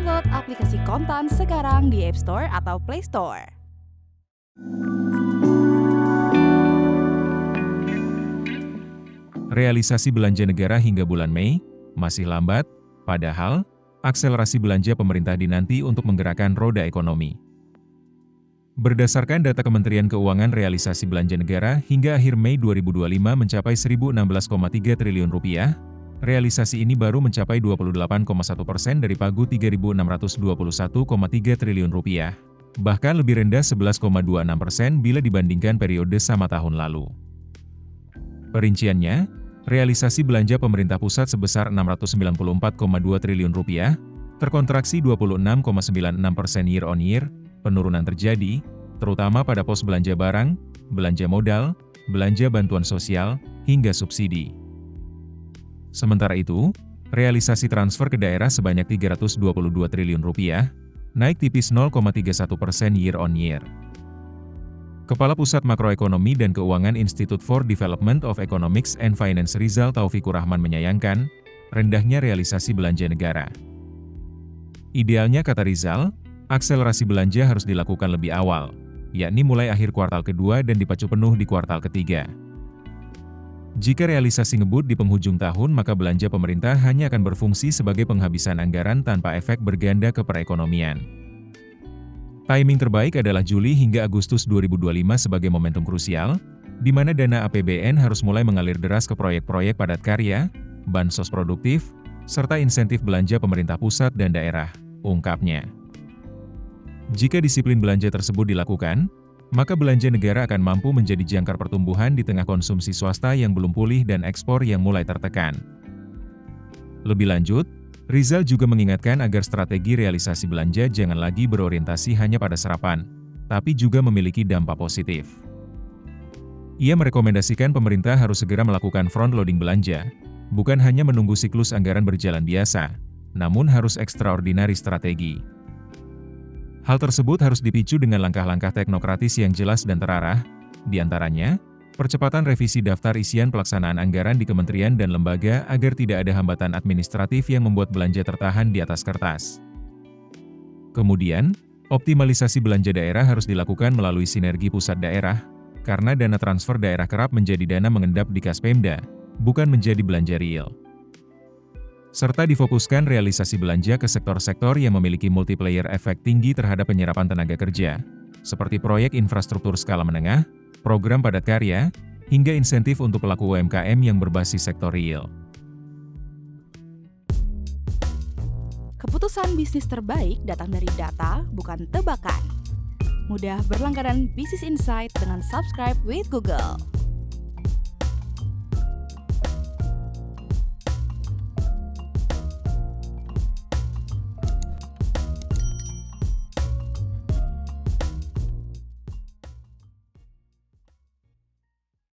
Download aplikasi Kontan sekarang di App Store atau Play Store. Realisasi belanja negara hingga bulan Mei masih lambat, padahal akselerasi belanja pemerintah dinanti untuk menggerakkan roda ekonomi. Berdasarkan data Kementerian Keuangan, realisasi belanja negara hingga akhir Mei 2025 mencapai Rp1.016,3 triliun. Realisasi ini baru mencapai 28,1% dari pagu Rp3.621,3 triliun. Bahkan lebih rendah 11,26% bila dibandingkan periode sama tahun lalu. Perinciannya, realisasi belanja pemerintah pusat sebesar Rp694,2 triliun, terkontraksi 26,96% year-on-year. Penurunan terjadi, terutama pada pos belanja barang, belanja modal, belanja bantuan sosial, hingga subsidi. Sementara itu, realisasi transfer ke daerah sebanyak Rp322 triliun, naik tipis 0,31% year-on-year. Kepala Pusat Makroekonomi dan Keuangan Institute for Development of Economics and Finance Rizal Taufikur Rahman menyayangkan rendahnya realisasi belanja negara. Idealnya, kata Rizal, akselerasi belanja harus dilakukan lebih awal, yakni mulai akhir kuartal kedua dan dipacu penuh di kuartal ketiga. Jika realisasi ngebut di penghujung tahun, maka belanja pemerintah hanya akan berfungsi sebagai penghabisan anggaran tanpa efek berganda ke perekonomian. Timing terbaik adalah Juli hingga Agustus 2025 sebagai momentum krusial, di mana dana APBN harus mulai mengalir deras ke proyek-proyek padat karya, bansos produktif, serta insentif belanja pemerintah pusat dan daerah, ungkapnya. Jika disiplin belanja tersebut dilakukan, maka belanja negara akan mampu menjadi jangkar pertumbuhan di tengah konsumsi swasta yang belum pulih dan ekspor yang mulai tertekan. Lebih lanjut, Rizal juga mengingatkan agar strategi realisasi belanja jangan lagi berorientasi hanya pada serapan, tapi juga memiliki dampak positif. Ia merekomendasikan pemerintah harus segera melakukan front-loading belanja, bukan hanya menunggu siklus anggaran berjalan biasa, namun harus extraordinary strategi. Hal tersebut harus dipicu dengan langkah-langkah teknokratis yang jelas dan terarah, di antaranya, percepatan revisi daftar isian pelaksanaan anggaran di kementerian dan lembaga agar tidak ada hambatan administratif yang membuat belanja tertahan di atas kertas. Kemudian, optimalisasi belanja daerah harus dilakukan melalui sinergi pusat daerah, karena dana transfer daerah kerap menjadi dana mengendap di kas Pemda, bukan menjadi belanja real. Serta difokuskan realisasi belanja ke sektor-sektor yang memiliki multiplier efek tinggi terhadap penyerapan tenaga kerja, seperti proyek infrastruktur skala menengah, program padat karya, hingga insentif untuk pelaku UMKM yang berbasis sektor real. Keputusan bisnis terbaik datang dari data, bukan tebakan. Mudah berlangganan Business Insight dengan subscribe with Google.